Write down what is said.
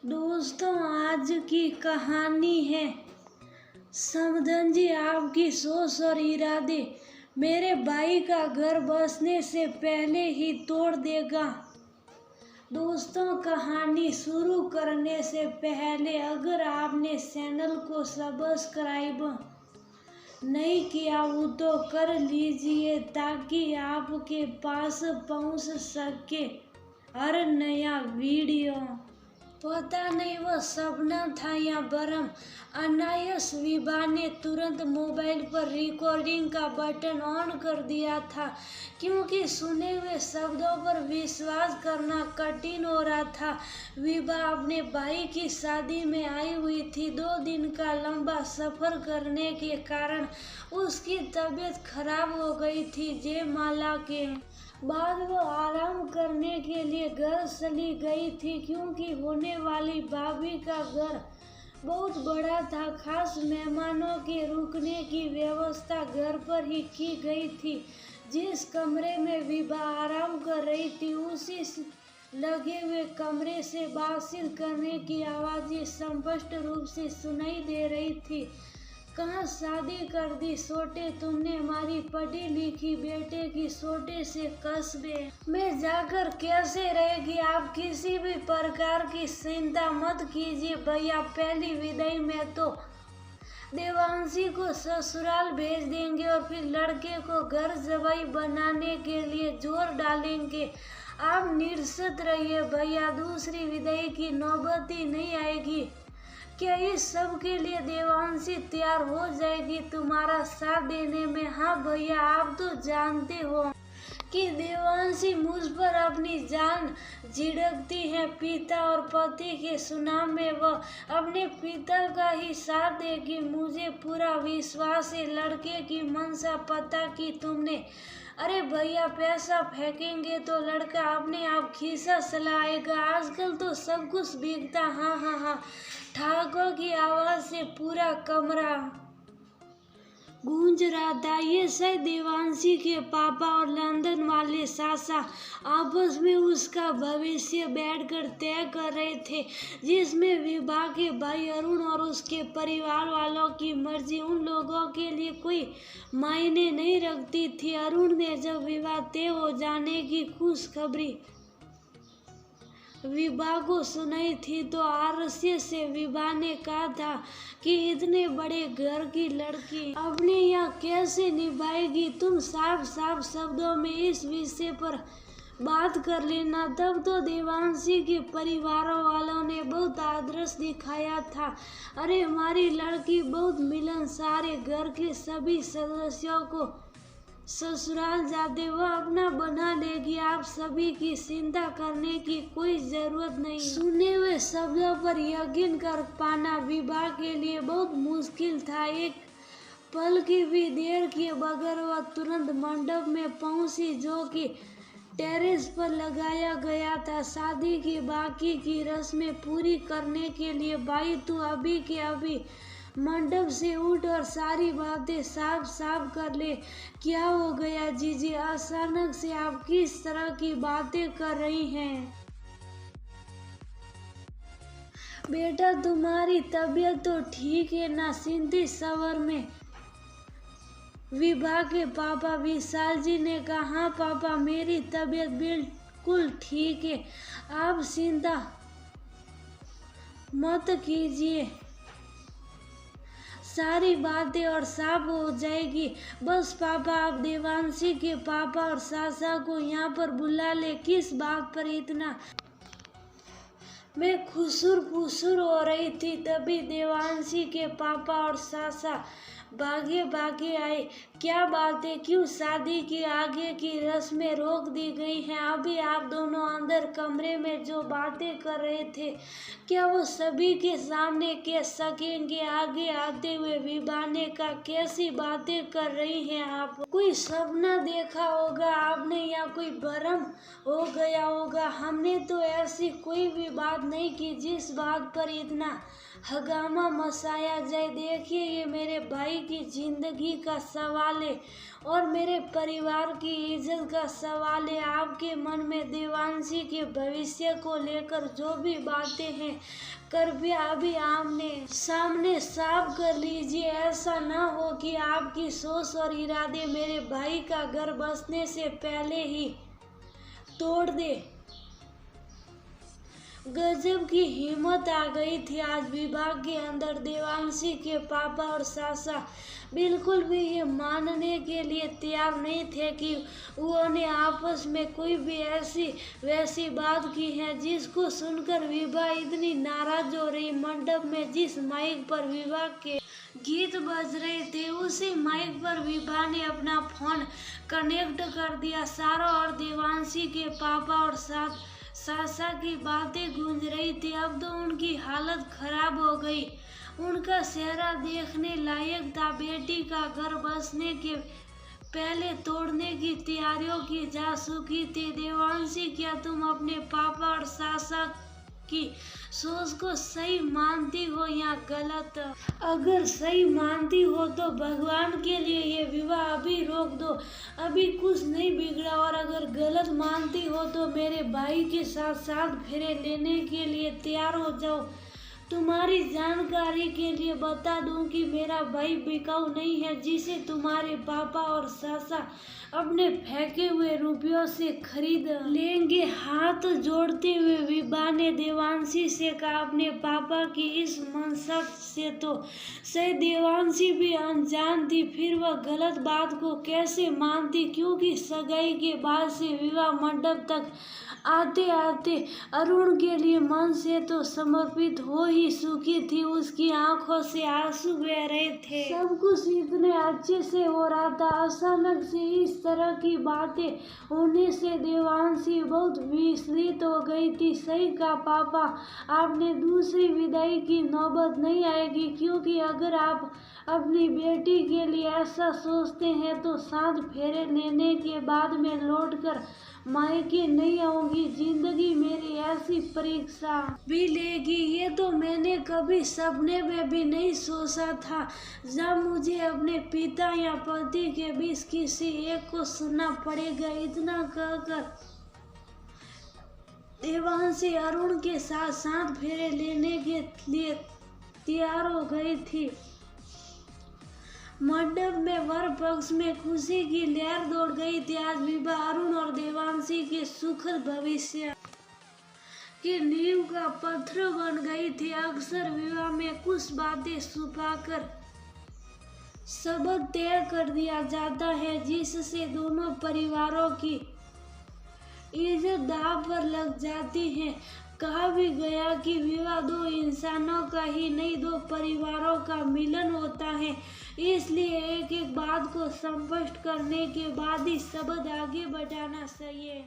दोस्तों, आज की कहानी है समधन जी आपकी सोच और इरादे मेरे भाई का घर बसने से पहले ही तोड़ देगा। दोस्तों, कहानी शुरू करने से पहले अगर आपने चैनल को सब्सक्राइब नहीं किया वो तो कर लीजिए ताकि आपके पास पहुंच सके हर नया वीडियो। पता नहीं वह सपना था या भ्रम। अनायास विभा ने तुरंत मोबाइल पर रिकॉर्डिंग का बटन ऑन कर दिया था क्योंकि सुने हुए शब्दों पर विश्वास करना कठिन हो रहा था। विभा अपने भाई की शादी में आई हुई थी। 2 दिन का लंबा सफर करने के कारण उसकी तबीयत खराब हो गई थी। जयमाला के बाद वो आराम करने के लिए घर चली गई थी क्योंकि होने वाली भाभी का घर बहुत बड़ा था। खास मेहमानों के रुकने की व्यवस्था घर पर ही की गई थी। जिस कमरे में विभा आराम कर रही थी उसी लगे हुए कमरे से बातचीत करने की आवाज़ें स्पष्ट रूप से सुनाई दे रही थी। कहाँ शादी कर दी छोटे, तुमने हमारी पढ़ी लिखी बेटे की छोटे से कस्बे में जाकर कैसे रहेगी? आप किसी भी प्रकार की चिंता मत कीजिए भैया। पहली विदाई में तो देवांशी को ससुराल भेज देंगे और फिर लड़के को घर जवाई बनाने के लिए जोर डालेंगे। आप निश्चित रहिए भैया, दूसरी विदाई की नौबत ही नहीं आएगी। क्या इस सब के लिए देवांशी तैयार हो जाएगी तुम्हारा साथ देने में? हाँ भैया, आप तो जानते हो कि देवांशी मुझ पर अपनी जान झिड़कती है। पिता और पति के चुनाव में वह अपने पिता का ही साथ देगी। मुझे पूरा विश्वास है। लड़के की मंशा पता की तुमने? अरे भैया, पैसा फेंकेंगे तो लड़का अपने आप खीसा चलाएगा। आजकल तो सब कुछ बिकता। हाँ हाँ हाँ, ठाकुर की आवाज से पूरा कमरा गूंज रहा था। ये शायद देवांशी के पापा और लंदन वाले सासा आपस में उसका भविष्य बैठकर तय कर रहे थे, जिसमें विभा के भाई अरुण और उसके परिवार वालों की मर्जी उन लोगों के लिए कोई मायने नहीं रखती थी। अरुण ने जब विवाह तय हो जाने की खुशखबरी विभा को सुनाई थी तो आरस्य से विभा ने कहा था कि इतने बड़े घर की लड़की अपने यहाँ कैसे निभाएगी? तुम साफ साफ शब्दों में इस विषय पर बात कर लेना। तब तो देवांशी के परिवारों वालों ने बहुत आदर्श दिखाया था। अरे हमारी लड़की बहुत मिलनसार है, घर के सभी सदस्यों को ससुराल जाते वह अपना बना लेगी। आप सभी की चिंता करने की कोई जरूरत नहीं। सुने हुए शब्दों पर यकीन कर पाना विभा के लिए बहुत मुश्किल था। एक पल की भी देर किए बगैर वह तुरंत मंडप में पहुंची जो कि टेरेस पर लगाया गया था। शादी की बाकी की रस्में पूरी करने के लिए भाई तू अभी के अभी मंडप से उठ और सारी बातें साफ साफ कर ले। क्या हो गया जीजी, अचानक से आप किस तरह की बातें कर रही हैं? बेटा, तुम्हारी तबीयत तो ठीक है ना? सिंधी सवर में विभा के पापा विशाल जी ने कहा। हाँ पापा, मेरी तबीयत बिल्कुल ठीक है, आप चिंता मत कीजिए, सारी बातें और साफ हो जाएगी। बस पापा, आप देवांशी के पापा और सासा को यहाँ पर बुला ले। किस बात पर इतना? मैं खुसुर फुसुर हो रही थी तभी देवांशी के पापा और सासा भागे भागे आए। क्या बात है? क्यों शादी की आगे की रस्में रोक दी गई हैं? अभी आप दोनों अंदर कमरे में जो बातें कर रहे थे क्या वो सभी के सामने कह सकेंगे? आगे आते हुए विभा ने कहा, कैसी बातें कर रही हैं आप? कोई सपना देखा होगा आपने या कोई भ्रम हो गया होगा। हमने तो ऐसी कोई भी बात नहीं की जिस बात पर इतना हंगामा मचाया जाए। देखिए, ये मेरे भाई की जिंदगी का सवाल सवाल है और मेरे परिवार की इज्जत का सवाल है। आपके मन में देवांशी के भविष्य को लेकर जो भी बातें हैं, कृपया अभी आमने सामने साफ कर लीजिए। ऐसा ना हो कि आपकी सोच और इरादे मेरे भाई का घर बसने से पहले ही तोड़ दे। गजब की हिम्मत आ गई थी आज विभाग के अंदर। देवांशी के पापा और सासा बिल्कुल भी ये मानने के लिए तैयार नहीं थे कि उन्होंने आपस में कोई भी ऐसी वैसी बात की है जिसको सुनकर विभा इतनी नाराज हो रही। मंडप में जिस माइक पर विवाह के गीत बज रहे थे उसी माइक पर विभा ने अपना फोन कनेक्ट कर दिया। सारा और देवांशी के पापा और सासा की बातें गूंज रही थी। अब तो उनकी हालत खराब हो गई। उनका चेहरा देखने लायक था। बेटी का घर बसने के पहले तोड़ने की तैयारियों की जा चुकी थी। देवांशी, क्या तुम अपने पापा और सासा की सोच को सही मानती हो या गलत? अगर सही मानती हो तो भगवान के लिए ये विवाह अभी रोक दो, अभी कुछ नहीं बिगड़ा। और अगर गलत मानती हो तो मेरे भाई के साथ साथ फेरे लेने के लिए तैयार हो जाओ। तुम्हारी जानकारी के लिए बता दूं कि मेरा भाई बिकाऊ नहीं है जिसे तुम्हारे पापा और सासा अपने फेंके हुए रुपयों से खरीद लेंगे। हाथ जोड़ते हुए विभा ने देवांशी से कहा, अपने पापा की इस मंशा से तो शायद देवांशी भी अनजान थी। फिर वह गलत बात को कैसे मानती, क्योंकि सगाई के बाद से विवाह मंडप तक आते आते अरुण के लिए मन से तो समर्पित हो ही चुकी थी। उसकी आंखों से आंसू बह रहे थे। सब कुछ इतने अच्छे से हो रहा था। अचानक से इस तरह की बातें होने से देवांशी बहुत विचलित हो गई थी। सही कहा पापा, आपने दूसरी विदाई की नौबत नहीं आएगी, क्योंकि अगर आप अपनी बेटी के लिए ऐसा सोचते हैं तो 7 फेरे लेने के बाद में लौटकर मायके नहीं आऊंगी। जिंदगी मेरी ऐसी परीक्षा भी लेगी, ये तो मैंने कभी सपने में भी नहीं सोचा था। जब मुझे अपने पिता या पति के बीच किसी एक को सुनना पड़ेगा। इतना कहकर देवांशी अरुण के साथ 7 फेरे लेने के लिए तैयार हो गई थी। मंडप में वर पक्ष में खुशी की लहर दौड़ गई थी। आज विवाह अरुण और देवांशी के सुखद भविष्य की नींव का पत्थर बन गई थी। अक्सर विवाह में कुछ बातें छुपाकर शब्द तय कर दिया जाता है जिससे दोनों परिवारों की इज्जत दांव पर लग जाती है। कहा भी गया कि विवाह 2 इंसानों का ही नहीं 2 परिवारों का मिलन होता है। इसलिए एक एक बात को स्पष्ट करने के बाद ही शब्द आगे बढ़ाना चाहिए।